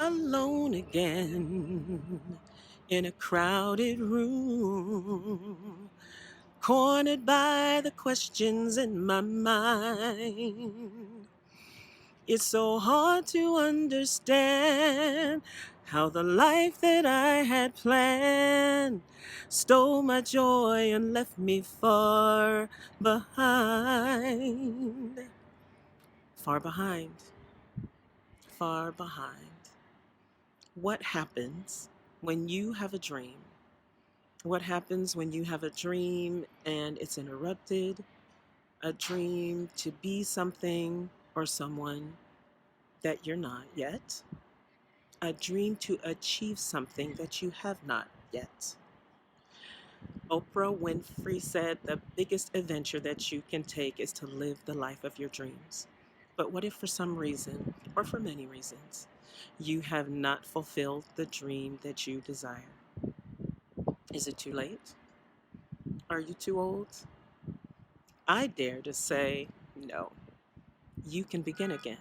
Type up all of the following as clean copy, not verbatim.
alone again in a crowded room, cornered by the questions in my mind. It's so hard to understand how the life that I had planned stole my joy and left me far behind. Far behind. Far behind. What happens when you have a dream? What happens when you have a dream and it's interrupted? A dream to be something or someone that you're not yet. A dream to achieve something that you have not yet. Oprah Winfrey said the biggest adventure that you can take is to live the life of your dreams. But what if for some reason, or for many reasons, you have not fulfilled the dream that you desire? Is it too late? Are you too old? I dare to say no. You can begin again.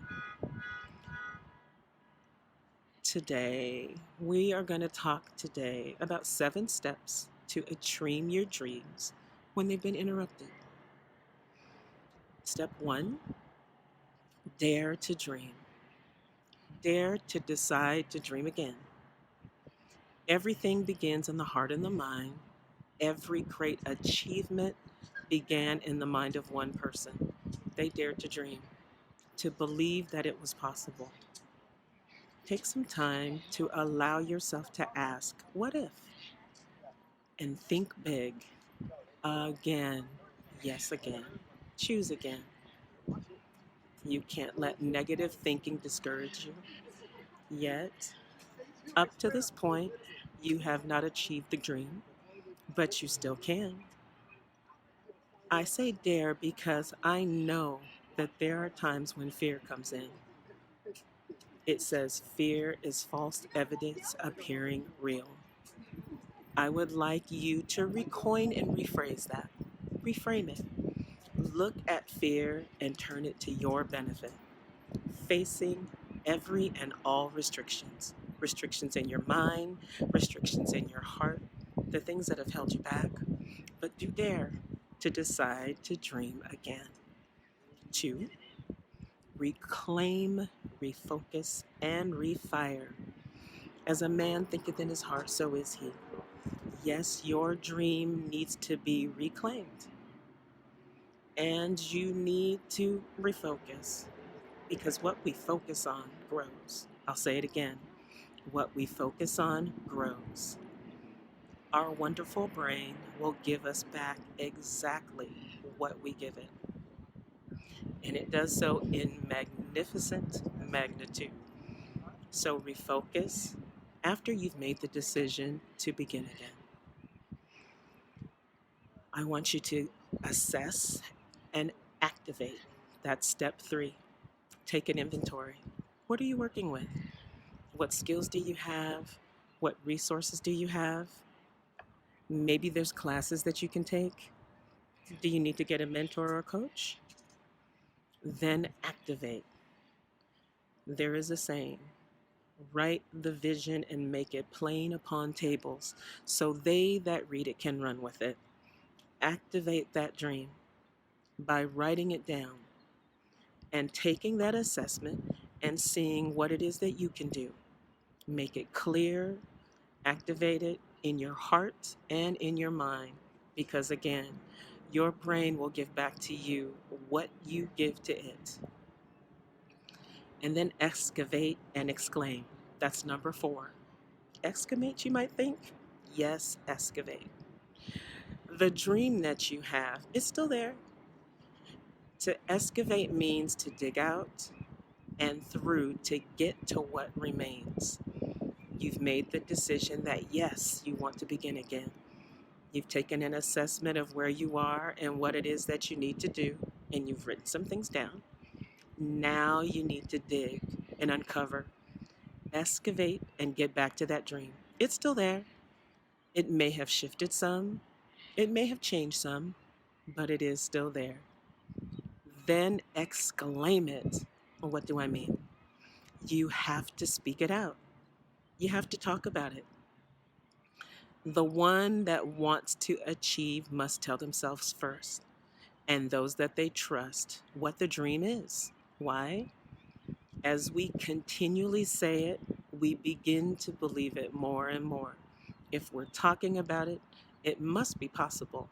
Today, we are going to talk today about 7 steps to dream your dreams when they've been interrupted. Step 1, dare to dream. Dare to decide to dream again. Everything begins in the heart and the mind. Every great achievement began in the mind of one person. They dared to dream, to believe that it was possible. Take some time to allow yourself to ask, what if? And think big. Again. Yes, again. Choose again. You can't let negative thinking discourage you. Yet, up to this point, you have not achieved the dream, but you still can. I say dare because I know that there are times when fear comes in. It says fear is false evidence appearing real. I would like you to recoin and rephrase that. Reframe it. Look at fear and turn it to your benefit. Facing every and all restrictions. Restrictions in your mind, restrictions in your heart, the things that have held you back. But do dare to decide to dream again. 2, reclaim, refocus, and refire. As a man thinketh in his heart, so is he. Yes, your dream needs to be reclaimed. And you need to refocus because what we focus on grows. I'll say it again. What we focus on grows. Our wonderful brain will give us back exactly what we give it. And it does so in magnificent magnitude. So refocus after you've made the decision to begin again. I want you to assess and activate. That's step 3. Take an inventory. What are you working with? What skills do you have? What resources do you have? Maybe there's classes that you can take. Do you need to get a mentor or a coach? Then activate. There is a saying, write the vision and make it plain upon tables, so they that read it can run with it. Activate that dream by writing it down and taking that assessment and seeing what it is that you can do. Make it clear, activate it in your heart and in your mind, because again, your brain will give back to you what you give to it. And then excavate and exclaim. That's number 4. Excavate, you might think? Yes, excavate. The dream that you have is still there. To excavate means to dig out and through to get to what remains. You've made the decision that yes, you want to begin again. You've taken an assessment of where you are and what it is that you need to do, and you've written some things down. Now you need to dig and uncover, excavate, and get back to that dream. It's still there. It may have shifted some, it may have changed some, but it is still there. Then exclaim it. What do I mean? You have to speak it out. You have to talk about it. The one that wants to achieve must tell themselves first, and those that they trust, what the dream is. Why? As we continually say it, we begin to believe it more and more. If we're talking about it, it must be possible.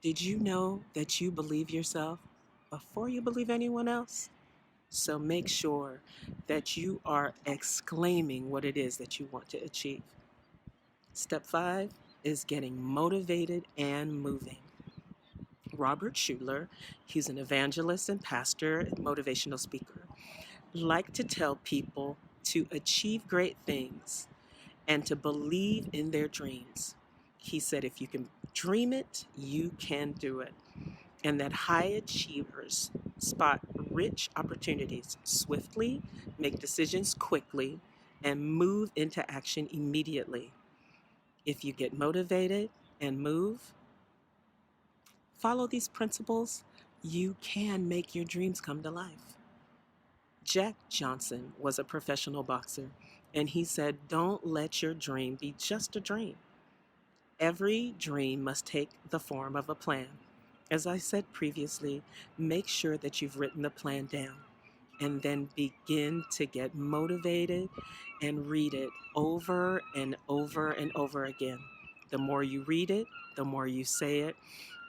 Did you know that you believe yourself before you believe anyone else? So make sure that you are exclaiming what it is that you want to achieve. Step 5 is getting motivated and moving. Robert Schuller, he's an evangelist and pastor, motivational speaker, liked to tell people to achieve great things and to believe in their dreams. He said, if you can dream it, you can do it. And that high achievers spot rich opportunities swiftly, make decisions quickly, and move into action immediately. If you get motivated and move, follow these principles, you can make your dreams come to life. Jack Johnson was a professional boxer, and he said, don't let your dream be just a dream. Every dream must take the form of a plan. As I said previously, make sure that you've written the plan down and then begin to get motivated and read it over and over and over again. The more you read it, the more you say it,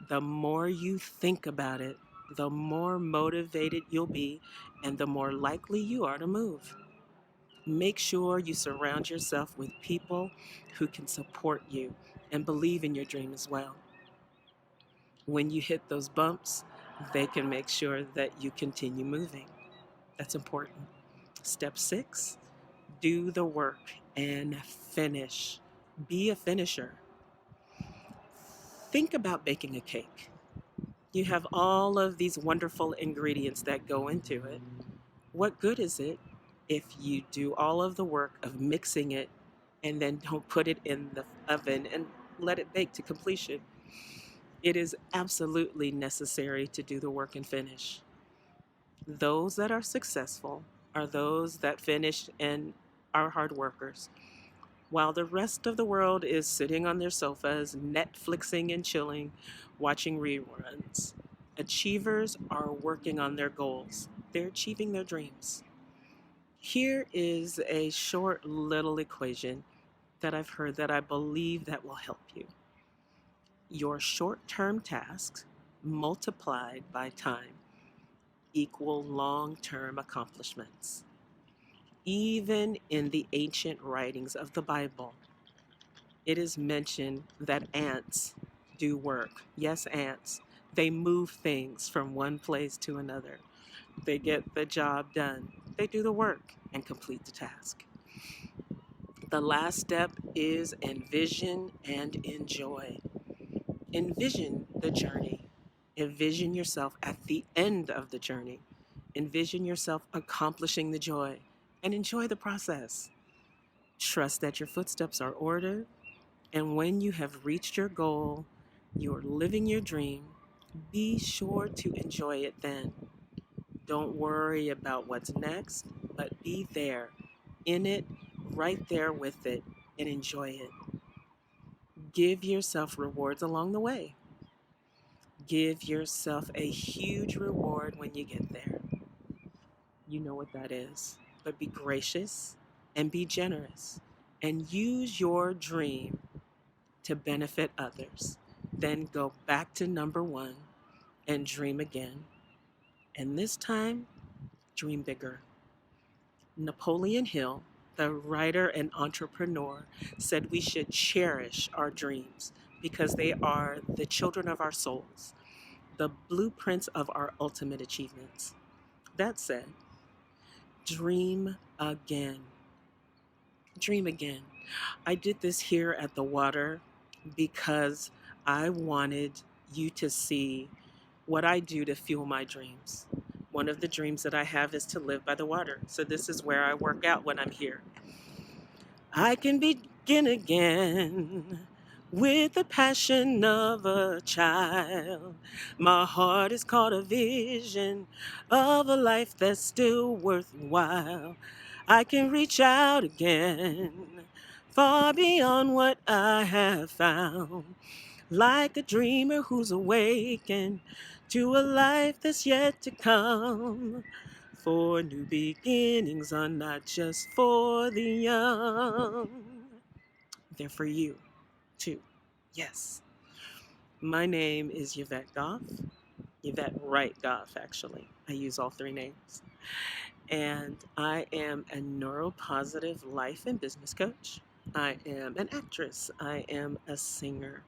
the more you think about it, the more motivated you'll be, and the more likely you are to move. Make sure you surround yourself with people who can support you and believe in your dream as well. When you hit those bumps, they can make sure that you continue moving. That's important. Step 6, do the work and finish. Be a finisher. Think about baking a cake. You have all of these wonderful ingredients that go into it. What good is it if you do all of the work of mixing it and then don't put it in the oven and let it bake to completion? It is absolutely necessary to do the work and finish. Those that are successful are those that finish and are hard workers. While the rest of the world is sitting on their sofas, Netflixing and chilling, watching reruns, achievers are working on their goals. They're achieving their dreams. Here is a short little equation that I've heard that I believe that will help you. Your short-term tasks multiplied by time equal long-term accomplishments. Even in the ancient writings of the Bible, it is mentioned that ants do work. Yes, ants. They move things from one place to another. They get the job done. They do the work and complete the task. The last step is envision and enjoy. Envision the journey. Envision yourself at the end of the journey. Envision yourself accomplishing the joy and enjoy the process. Trust that your footsteps are ordered, and when you have reached your goal, you're living your dream, be sure to enjoy it then. Don't worry about what's next, but be there, in it, right there with it, and enjoy it. Give yourself rewards along the way. Give yourself a huge reward when you get there. You know what that is. But be gracious and be generous and use your dream to benefit others. Then go back to number 1 and dream again. And this time, dream bigger. Napoleon Hill, the writer and entrepreneur, said we should cherish our dreams because they are the children of our souls, the blueprints of our ultimate achievements. That said, dream again. Dream again. I did this here at the water because I wanted you to see what I do to fuel my dreams. One of the dreams that I have is to live by the water. So this is where I work out when I'm here. I can begin again with the passion of a child. My heart is caught a vision of a life that's still worthwhile. I can reach out again, far beyond what I have found, like a dreamer who's awakened to a life that's yet to come. For new beginnings are not just for the young, they're for you too. Yes. My name is Yvette Goff, Yvette Wright Goff, actually. I use all three names. And I am a neuropositive life and business coach. I am an actress. I am a singer.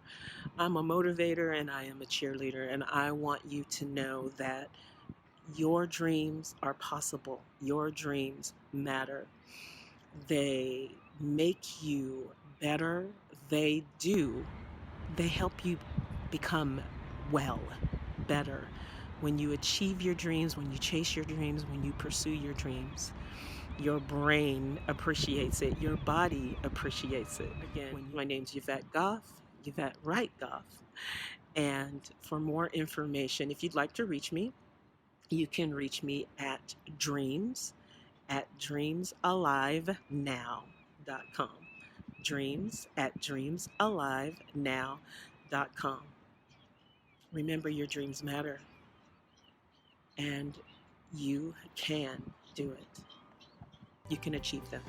I'm a motivator and I am a cheerleader. And I want you to know that your dreams are possible. Your dreams matter. They make you better. They do. They help you become well, better. When you achieve your dreams, when you chase your dreams, when you pursue your dreams, your brain appreciates it. Your body appreciates it. Again, my name's Yvette Goff, Yvette Wright Goff. And for more information, if you'd like to reach me, you can reach me at dreamsalivenow.com. dreamsalivenow.com. Remember, your dreams matter, and you can do it. You can achieve them.